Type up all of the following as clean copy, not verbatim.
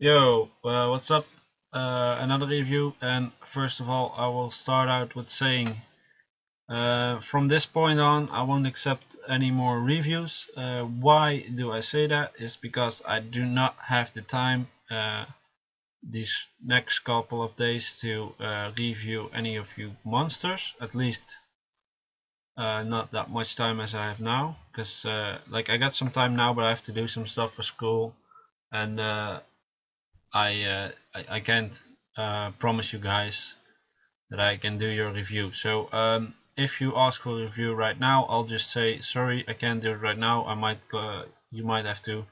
Yo, what's up? Another review, and first of all, I will start out with saying from this point on, I won't accept any more reviews. Why do I say that? It's because I do not have the time these next couple of days to review any of you monsters, at least not that much time as I have now, because like I got some time now, but I have to do some stuff for school, and I can't promise you guys that I can do your review. So if you ask for a review right now, I'll just say sorry, I can't do it right now. You might have to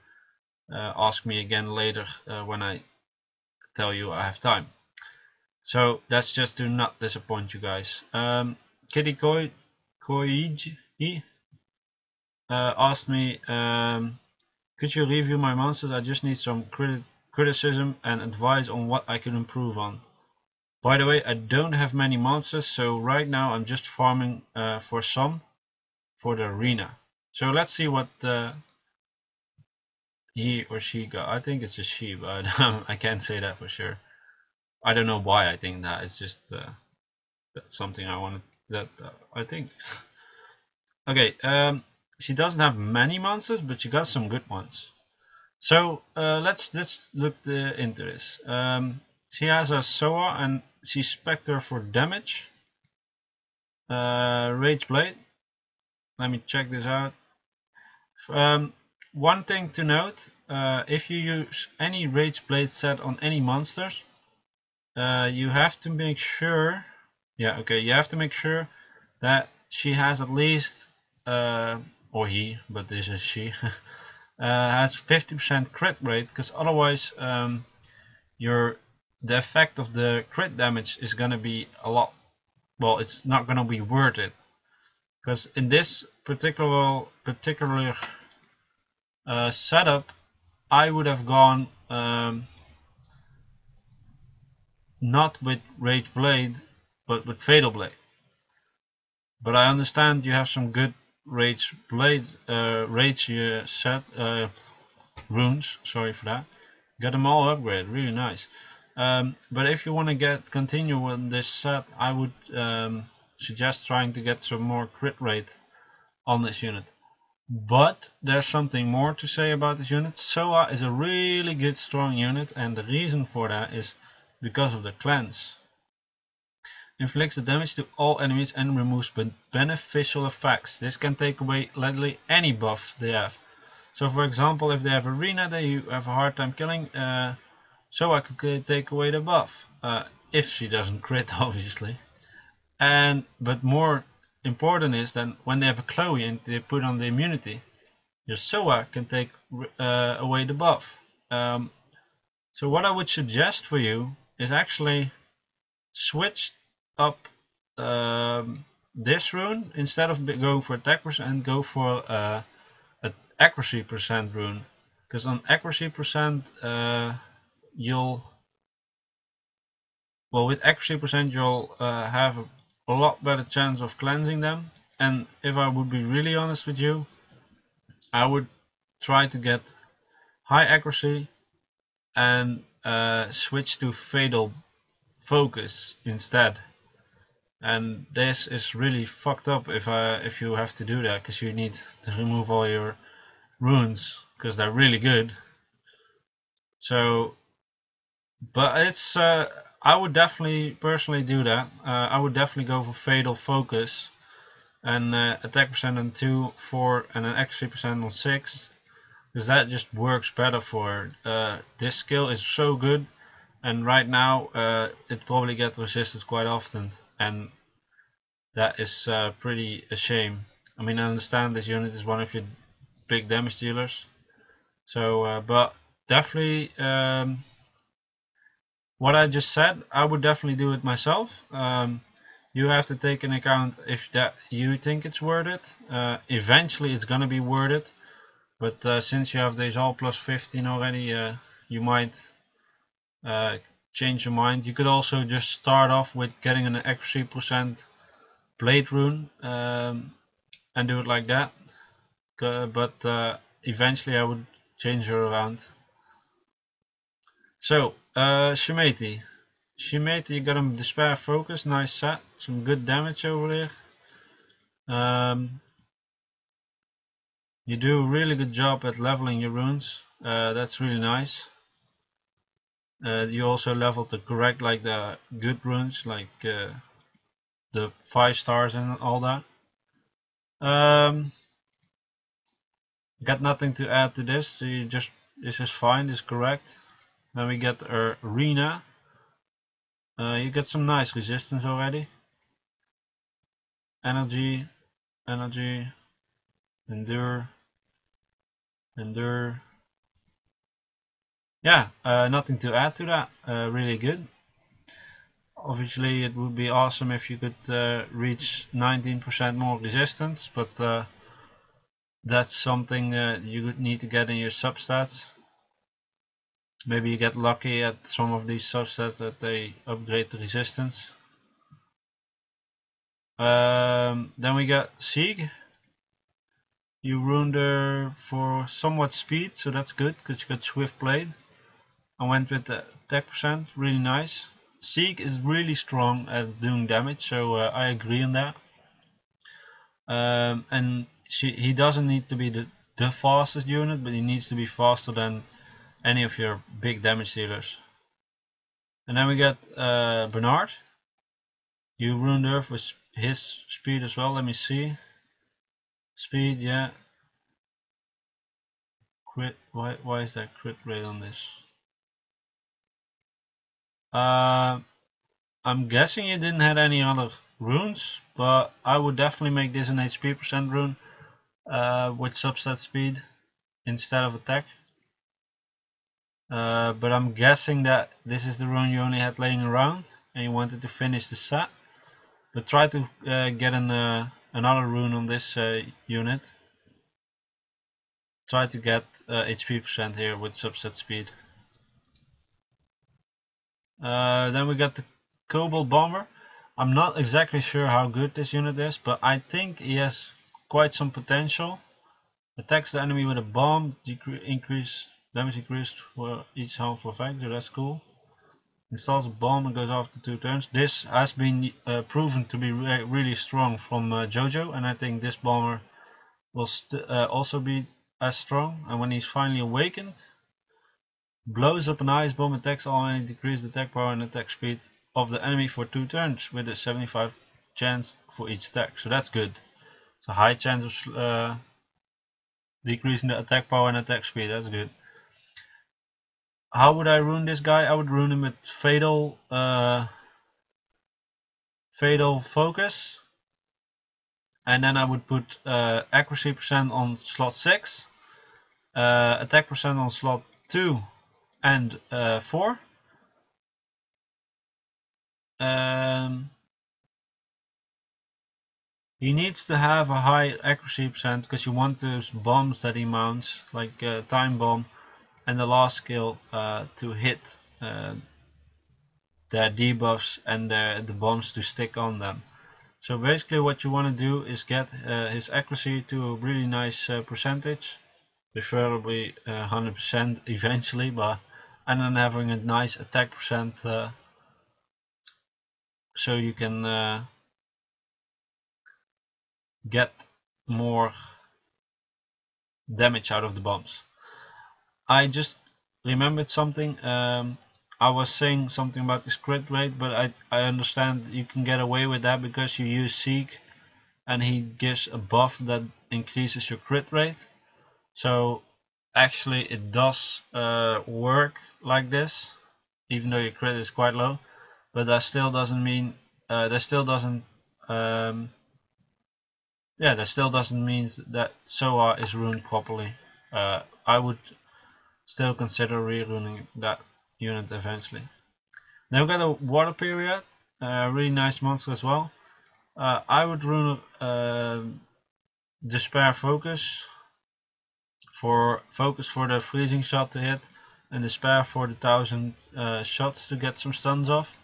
ask me again later when I tell you I have time. So that's just to not disappoint you guys. KittyKoiji asked me, could you review my monsters? I just need some criticism and advice on what I can improve on. By the way, I don't have many monsters, so right now I'm just farming for the arena. So let's see what he or she got. I think it's a she, but I can't say that for sure. I don't know why I think that. It's just that's something I wanted. That I think. Okay, she doesn't have many monsters, but she got some good ones. So let's look into this. She has a Soa and she's Spectre for damage. Rage Blade. Let me check this out. One thing to note, if you use any Rage Blade set on any monsters, you have to make sure, you have to make sure that she has at least, or he, but this is she, has 50% crit rate, because otherwise the effect of the crit damage is gonna be a lot, well, it's not gonna be worth it. Because in this particular setup, I would have gone not with Rage Blade, but with Fatal Blade. But I understand you have some good Rage Blade, Rage set runes. Sorry for that. Got them all upgraded, really nice. But if you want to continue with this set, I would suggest trying to get some more crit rate on this unit. But there's something more to say about this unit. Soa is a really good strong unit, and the reason for that is because of the cleanse. Inflicts the damage to all enemies and removes beneficial effects. This can take away literally any buff they have. So for example, if they have arena that you have a hard time killing, Soa could take away the buff. If she doesn't crit, obviously. But more important is that when they have a Chloe and they put on the immunity, your Soa can take away the buff. So what I would suggest for you is actually switch up this rune. Instead of going for attack percent, go for an accuracy percent rune, because on accuracy percent with accuracy percent you'll have a lot better chance of cleansing them. And if I would be really honest with you, I would try to get high accuracy and switch to fatal focus instead. And this is really fucked up if you have to do that, because you need to remove all your runes because they're really good. So, but it's I would definitely personally do that. I would definitely go for fatal focus and attack percent on 2, 4, and an accuracy percent on 6, because that just works better for this skill is so good, and right now it probably gets resisted quite often, and that is pretty a shame. I mean, I understand this unit is one of your big damage dealers, so but definitely what I just said, I would definitely do it myself. You have to take into account if that you think it's worth it. Eventually it's gonna be worth it, but since you have these all plus 15 already, you might change your mind. You could also just start off with getting an accuracy percent blade rune and do it like that. But eventually I would change her around. So, Shimeti. Shimeti, you got him Despair Focus, nice set, some good damage over there. You do a really good job at leveling your runes, that's really nice. You also leveled the correct, like the good runes, like the 5 stars and all that. Got nothing to add to this, so you just, this is fine, this is correct. Then we get our rune. You get some nice resistance already. Energy, energy, endure, endure. Yeah, nothing to add to that, really good. Obviously it would be awesome if you could reach 19% more resistance, but that's something you would need to get in your substats. Maybe you get lucky at some of these substats that they upgrade the resistance. Then we got Sieg. You ruined her for somewhat speed, so that's good because you got Swift Blade. I went with the attack percent, really nice. Sieg is really strong at doing damage, so I agree on that. And he doesn't need to be the fastest unit, but he needs to be faster than any of your big damage dealers. And then we got Bernard. You ruined her with his speed as well. Let me see. Speed, yeah. Crit. Why is that crit rate on this? I'm guessing you didn't have any other runes, but I would definitely make this an HP percent rune with substat speed instead of attack. But I'm guessing that this is the rune you only had laying around and you wanted to finish the set. But try to get another rune on this unit. Try to get HP percent here with subset speed. Then we got the Cobalt Bomber. I'm not exactly sure how good this unit is, but I think he has quite some potential. Attacks the enemy with a bomb, increase damage increased for each harmful effect, so that's cool. Installs a bomb and goes after 2 turns. This has been proven to be really strong from Jojo, and I think this bomber will also be as strong. And when he's finally awakened, blows up an ice bomb, attacks all and decreases the attack power and attack speed of the enemy for 2 turns with a 75 chance for each attack. So that's good. It's a high chance of decreasing the attack power and attack speed. That's good. How would I ruin this guy? I would ruin him with Fatal Focus. And then I would put accuracy percent on slot 6, attack percent on slot 2 and 4. He needs to have a high accuracy percent because you want those bombs that he mounts, like Time Bomb and the last skill, to hit their debuffs and the bombs to stick on them. So basically what you want to do is get his accuracy to a really nice percentage, preferably 100% eventually, and then having a nice attack percent so you can get more damage out of the bombs. I just remembered something. I was saying something about this crit rate, but I understand you can get away with that because you use Seek and he gives a buff that increases your crit rate. So actually it does work like this, even though your crit is quite low, but that still doesn't mean that still doesn't mean that Soa is ruined properly. I would still consider re-ruining that unit eventually. Then we got a Water Period, really nice monster as well. I would rune Despair Focus for the freezing shot to hit, and Despair for the 1000 shots to get some stuns off.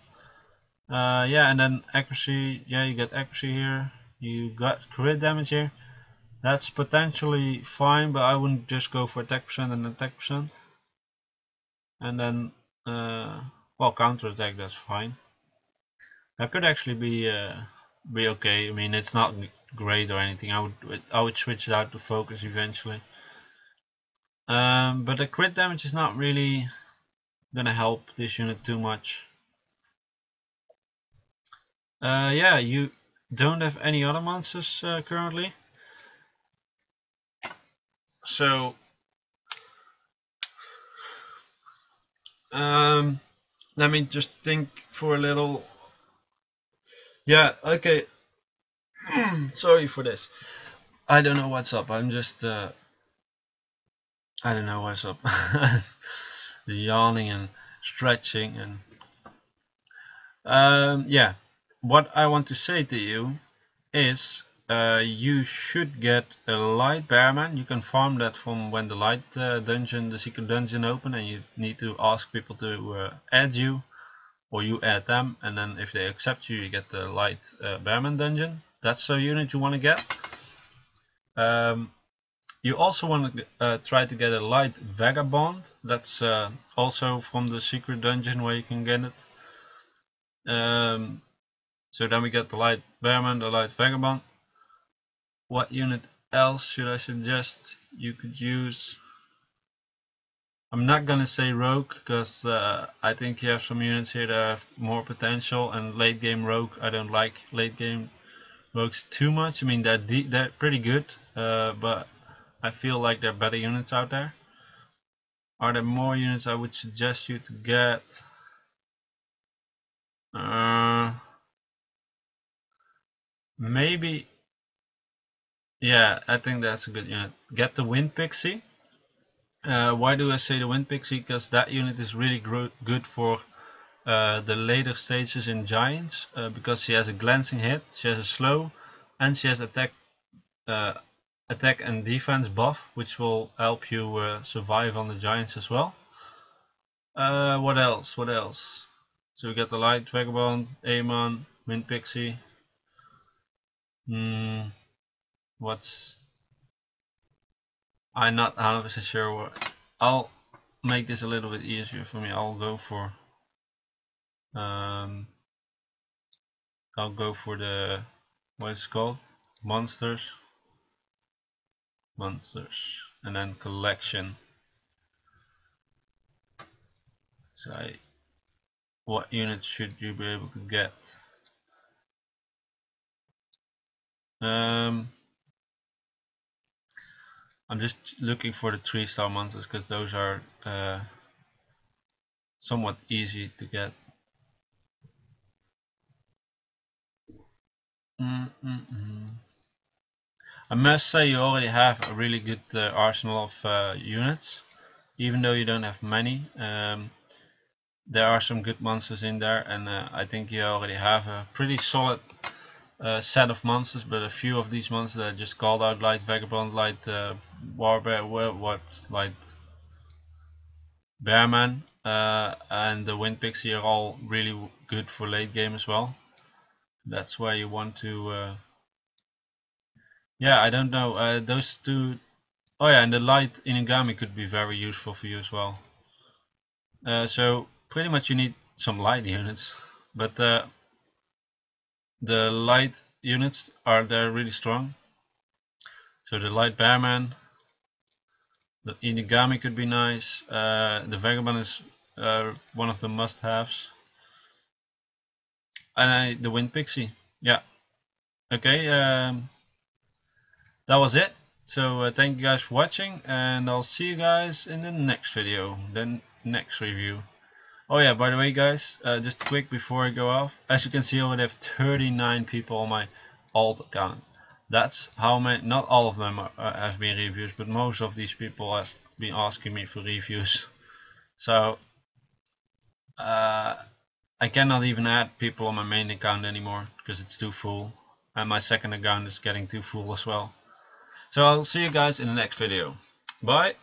Yeah, and then accuracy. Yeah, you get accuracy here. You got crit damage here. That's potentially fine, but I wouldn't just go for attack percent and attack percent. And then well, counterattack, that's fine. That could actually be okay. I mean, it's not great or anything. I would switch it out to focus eventually. But the crit damage is not really gonna help this unit too much. Yeah, you don't have any other monsters currently, so let me just think for a little. Yeah, okay. Sorry for this. I don't know what's up. I'm just I don't know what's up. Yawning and stretching and yeah. What I want to say to you is you should get a light bearman. You can farm that from when the light dungeon, the secret dungeon open, and you need to ask people to add you, or you add them, and then if they accept you, you get the light bearman dungeon. That's the unit you want to get. You also want to try to get a light vagabond. That's also from the secret dungeon where you can get it. So then we get the light bearman, the light vagabond. What unit else should I suggest you could use? I'm not gonna say rogue because I think you have some units here that have more potential, and late game rogue, I don't like late game rogues too much. I mean, they're pretty good, but I feel like there are better units out there. Are there more units I would suggest you to get? Maybe, yeah, I think that's a good unit. Get the Wind Pixie. Why do I say the Wind Pixie? Because that unit is really good for the later stages in Giants, because she has a glancing hit, she has a slow, and she has attack and defense buff, which will help you survive on the Giants as well. What else? What else? So we get the Light Vagabond, Amon, Wind Pixie. What's... I'm not 100% sure what... I'll make this a little bit easier for me. I'll go for the... what is it called? Monsters. And then collection. So what units should you be able to get? I'm just looking for the 3-star monsters because those are somewhat easy to get. I must say you already have a really good arsenal of units, even though you don't have many. There are some good monsters in there, and I think you already have a pretty solid set of monsters. But a few of these monsters that I just called out, Light Vagabond, Light Warbear, Light Bearman, and the Wind Pixie are all really good for late game as well. That's why you want to... yeah, I don't know, those two... Oh yeah, and the Light Inugami could be very useful for you as well. So pretty much you need some light units, but the light units they're really strong. So the Light Bearman, the Inugami could be nice. The Vagabond is one of the must-haves, and the Wind Pixie. Yeah. Okay. That was it. So thank you guys for watching, and I'll see you guys in the next video, the next review. Oh yeah, by the way guys, just quick before I go off, as you can see I already have 39 people on my alt account. That's how many, not all of them have been reviews, but most of these people have been asking me for reviews. So I cannot even add people on my main account anymore because it's too full, and my second account is getting too full as well. So I'll see you guys in the next video. Bye.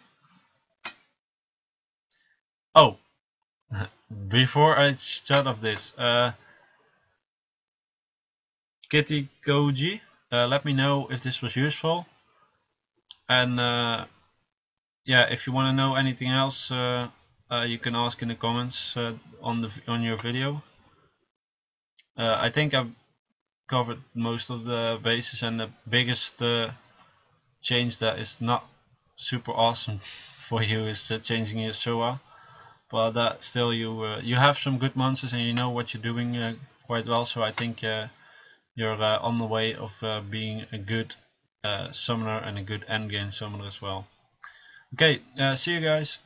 Oh, before I shut off this, KittyKoiji, let me know if this was useful, and yeah, if you want to know anything else you can ask in the comments on your video. I think I've covered most of the bases, and the biggest change that is not super awesome for you is changing your SOA. But that still, you have some good monsters and you know what you're doing quite well, so I think you're on the way of being a good summoner and a good endgame summoner as well. Okay, see you guys.